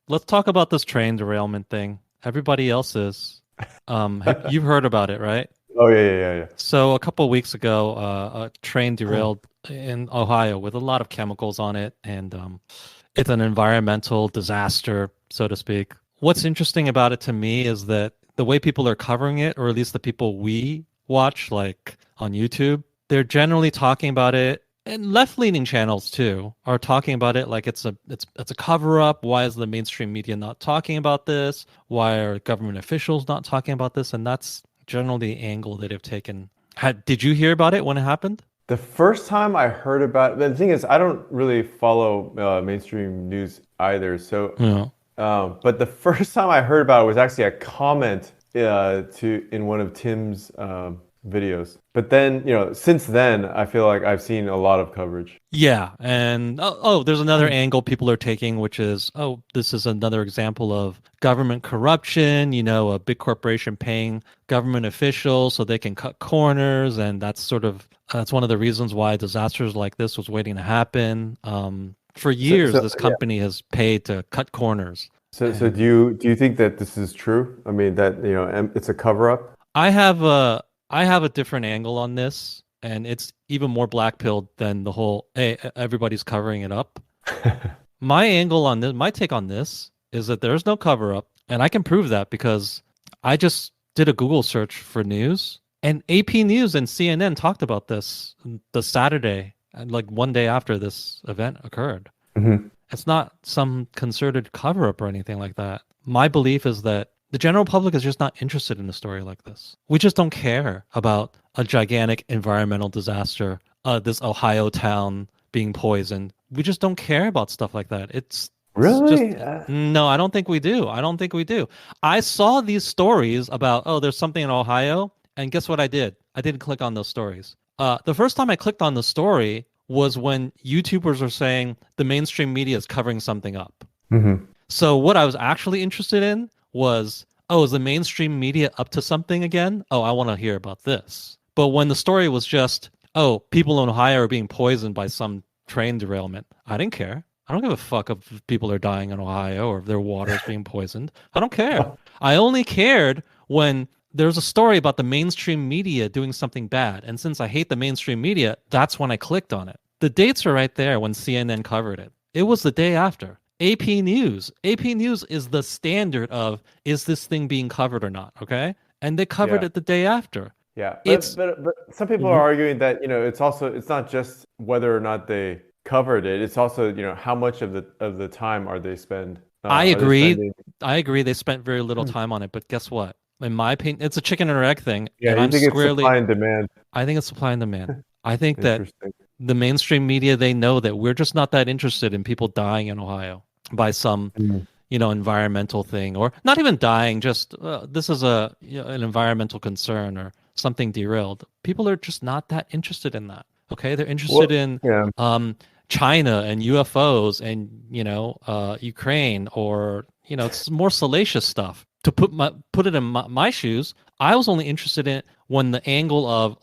let's talk about this train derailment thing. Everybody else is. You've heard about it, right? Oh yeah. So a couple of weeks ago, a train derailed in Ohio with a lot of chemicals on it, and it's an environmental disaster, so to speak. What's interesting about it to me is that the way people are covering it, or at least the people we watch, like on YouTube, they're generally talking about it, and left-leaning channels too are talking about it like it's a cover-up. Why is the mainstream media not talking about this? Why are government officials not talking about this? And that's generally the angle that they've taken. Did you hear about it when it happened? The first time I heard about the thing is I don't really follow mainstream news either. So, Yeah. but the first time I heard about it was actually a comment to in one of Tim's videos. But then, since then, I feel like I've seen a lot of coverage. Yeah, and there's another angle people are taking, which is, this is another example of government corruption, a big corporation paying government officials so they can cut corners, and that's one of the reasons why disasters like this was waiting to happen. For years, this Yeah. company has paid to cut corners. So And do you think that this is true? I mean that it's a cover up. I have a different angle on this, and it's even more black pilled than the whole, hey, everybody's covering it up. My angle on this, my take on this is that there's no cover up, and I can prove that because I just did a Google search for news, and AP News and CNN talked about this the Saturday, and like one day after this event occurred. Hmm. It's not some concerted cover up or anything like that. My belief is that the general public is just not interested in a story like this. We just don't care about a gigantic environmental disaster, this Ohio town being poisoned. We just don't care about stuff like that. It's just Really? no, I don't think we do. I don't think we do. I saw these stories about, there's something in Ohio, and guess what I did? I didn't click on those stories. The first time I clicked on the story was when YouTubers were saying the mainstream media is covering something up. Hmm. So what I was actually interested in was, is the mainstream media up to something again? Oh, I want to hear about this. But when the story was just, people in Ohio are being poisoned by some train derailment, I didn't care. I don't give a fuck if people are dying in Ohio or if their water is being poisoned. I don't care. I only cared when there's a story about the mainstream media doing something bad. And since I hate the mainstream media, that's when I clicked on it. The dates are right there when CNN covered it. It was the day after. AP News. AP News is the standard of, is this thing being covered or not? Okay. And they covered Yeah. it the day after. Yeah, but It's but but some people are Mhm. arguing that it's not just whether or not they covered it. It's also how much of the time I are they agree. spending? I agree. They spent very little time on it, but guess what? In my opinion, it's a chicken and or egg thing. Yeah, And you I'm think it's squarely, supply and demand? I think it's supply and demand. I think that Interesting. the mainstream media, they know that we're just not that interested in people dying in Ohio by some, Mm. environmental thing, or not even dying, just this is an environmental concern or something derailed. People are just not that interested in that. Okay. They're interested Well, in yeah. um, China and UFOs and, Ukraine, or, it's more salacious stuff. To put it in my shoes, I was only interested in it when the angle of,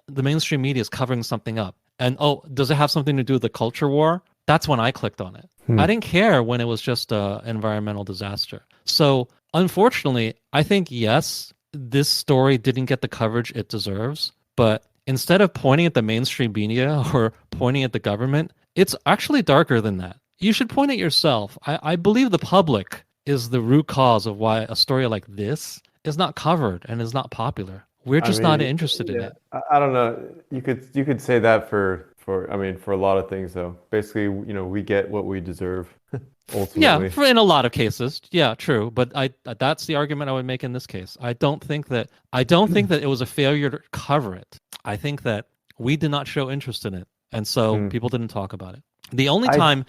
the mainstream media is covering something up. And does it have something to do with the culture war? That's when I clicked on it. I Hmm. didn't care when it was just a environmental disaster. So unfortunately, I think yes, this story didn't get the coverage it deserves. But instead of pointing at the mainstream media or pointing at the government, it's actually darker than that. You should point at yourself. I believe the public is the root cause of why a story like this is not covered and is not popular. We're I just not mean, interested in yeah, it. I don't know. You could say that for I mean for a lot of things though. Basically, we get what we deserve Yeah, ultimately. in a lot of cases. Yeah, true. But that's the argument I would make in this case. I don't think that it was a failure to cover it. I think that we did not show interest in it, and so Hmm. people didn't talk about it. The only I time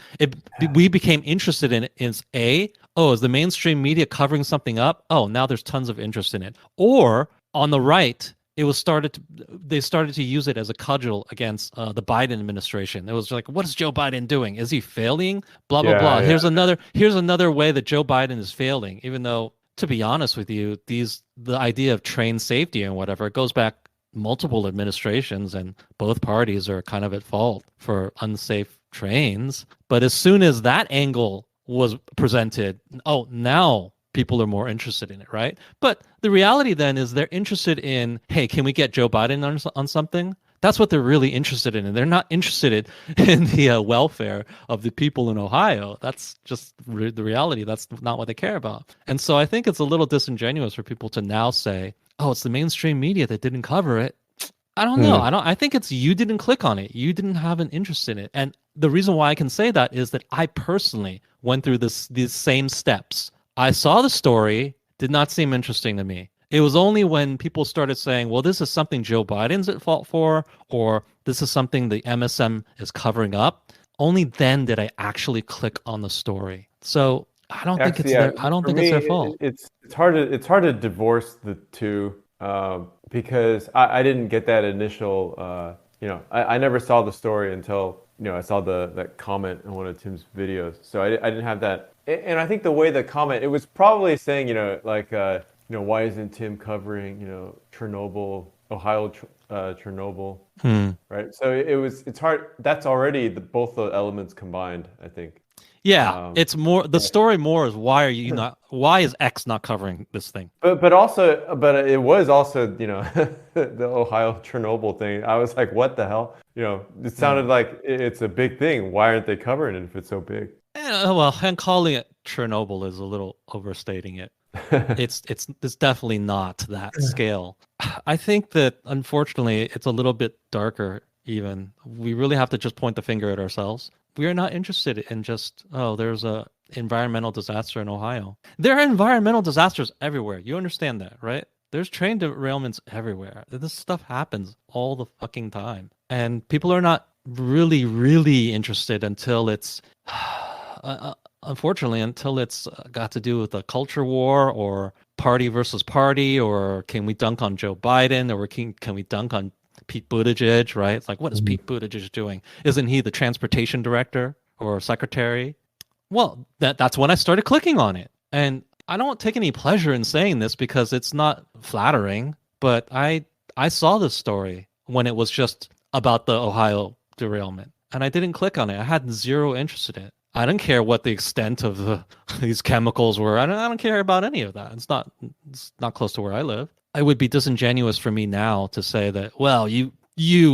we became interested in it is is the mainstream media covering something up? Oh, now there's tons of interest in it. Or on the right, they started to use it as a cudgel against the Biden administration. It was like, what is Joe Biden doing? Is he failing? Blah blah Yeah, blah. yeah. Here's another way that Joe Biden is failing. Even though, to be honest with you, the idea of train safety and whatever, it goes back multiple administrations, and both parties are kind of at fault for unsafe trains. But as soon as that angle was presented, oh, now people are more interested in it, right? But the reality then is they're interested in, hey, can we get Joe Biden on something? That's what they're really interested in. And they're not interested in the welfare of the people in Ohio. That's just the reality. That's not what they care about. And so I think it's a little disingenuous for people to now say, oh, it's the mainstream media that didn't cover it. I don't know. Hmm. I think it's you didn't click on it. You didn't have an interest in it. And the reason why I can say that is that I personally went through these same steps. I saw the story, did not seem interesting to me. It was only when people started saying, well, this is something Joe Biden's at fault for, or this is something the MSM is covering up. Only then did I actually click on the story. So Actually, yeah, I don't for think it's me, their fault. it's hard to divorce the two because I didn't get that initial I never saw the story until I saw that comment in one of Tim's videos. So I didn't have that. And I think the way the comment, it was probably saying like why isn't Tim covering Chernobyl, Ohio, Chernobyl, Hmm. right? So it's hard. That's already both the elements combined, I think. Yeah, Um, it's more the story more is why is X not covering this thing? but it was also the Ohio Chernobyl thing. I was like, what the hell? It Hmm. sounded like it's a big thing. Why aren't they covering it if it's so big? Well, and calling it Chernobyl is a little overstating it. It's definitely not that scale. I think that unfortunately it's a little bit darker even. We really have to just point the finger at ourselves. We are not interested in just, oh, there's a environmental disaster in Ohio. There are environmental disasters everywhere. You understand that, right? There's train derailments everywhere. This stuff happens all the fucking time. And people are not really, really interested until it's unfortunately, until it's got to do with a culture war or party versus party, or can we dunk on Joe Biden, or can we dunk on Pete Buttigieg, right? It's like, what is Mhm. Pete Buttigieg doing? Isn't he the transportation director or secretary? Well, that's when I started clicking on it. And I don't take any pleasure in saying this because it's not flattering, but I saw this story when it was just about the Ohio derailment. And I didn't click on it. I had zero interest in it. I don't care what the extent of these chemicals were. I don't care about any of that. It's not close to where I live. It would be disingenuous for me now to say that, well, you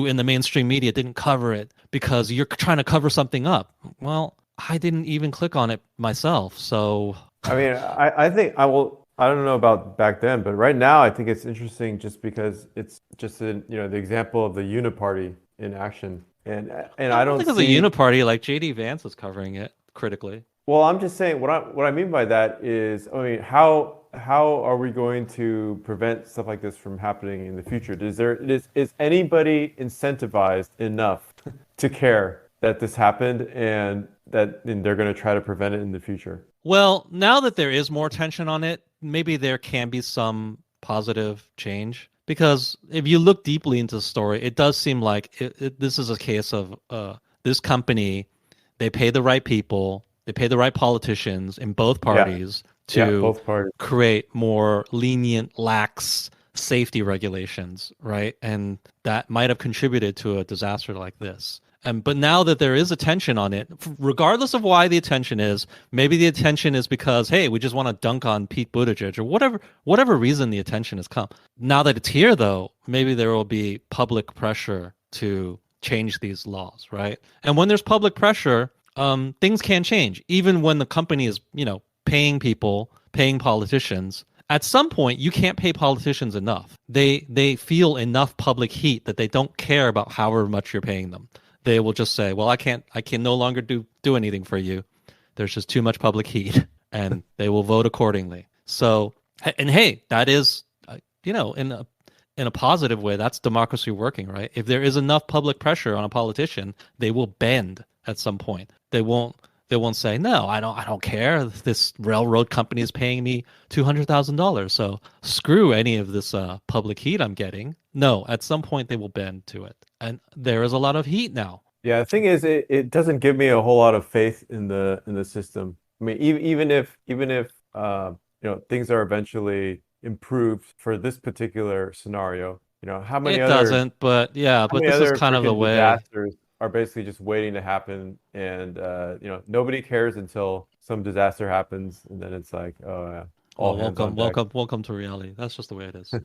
in the mainstream media didn't cover it because you're trying to cover something up. Well, I didn't even click on it myself. So, I mean, I think I will. I don't know about back then, but right now I think it's interesting just because it's just the example of the uniparty in action, and I I don't don't think it's a see. uniparty like JD Vance is covering it critically. Well, I'm just saying what I mean by that is, I mean, how are we going to prevent stuff like this from happening in the future? Is anybody incentivized enough to care that this happened and they're going to try to prevent it in the future? Well, now that there is more tension on it, maybe there can be some positive change. Because if you look deeply into the story, it does seem like this is a case of this company, they pay the right people, they pay the right politicians in both Yeah, parties yeah, to both parties. create more lenient, lax safety regulations, right? And that might have contributed to a disaster like this. And but now that there is attention on it, regardless of why the attention is, maybe the attention is because hey, we just want to dunk on Pete Buttigieg or whatever reason the attention has come. Now that it's here, though, maybe there will be public pressure to change these laws, right? And when there's public pressure, things can change. Even when the company is, paying people, paying politicians, at some point you can't pay politicians enough. They feel enough public heat that they don't care about however much you're paying them. They will just say, "Well, I can no longer do anything for you. There's just too much public heat," and they will vote accordingly. So, and hey, that is, in a positive way, that's democracy working, right? If there is enough public pressure on a politician, they will bend at some point. They won't say, no, I don't care. This railroad company is paying me $200,000. So screw any of this public heat I'm getting. No, at some point they will bend to it. And there is a lot of heat now. Yeah, the thing is, it doesn't give me a whole lot of faith in the system. I mean, even if things are eventually improved for this particular scenario, how many It other doesn't, but yeah, how but many this is other kind of the freaking way. disasters? are basically just waiting to happen, and nobody cares until some disaster happens, and then it's like, oh yeah, all Well, hands on welcome, deck. welcome, welcome to reality. That's just the way it is.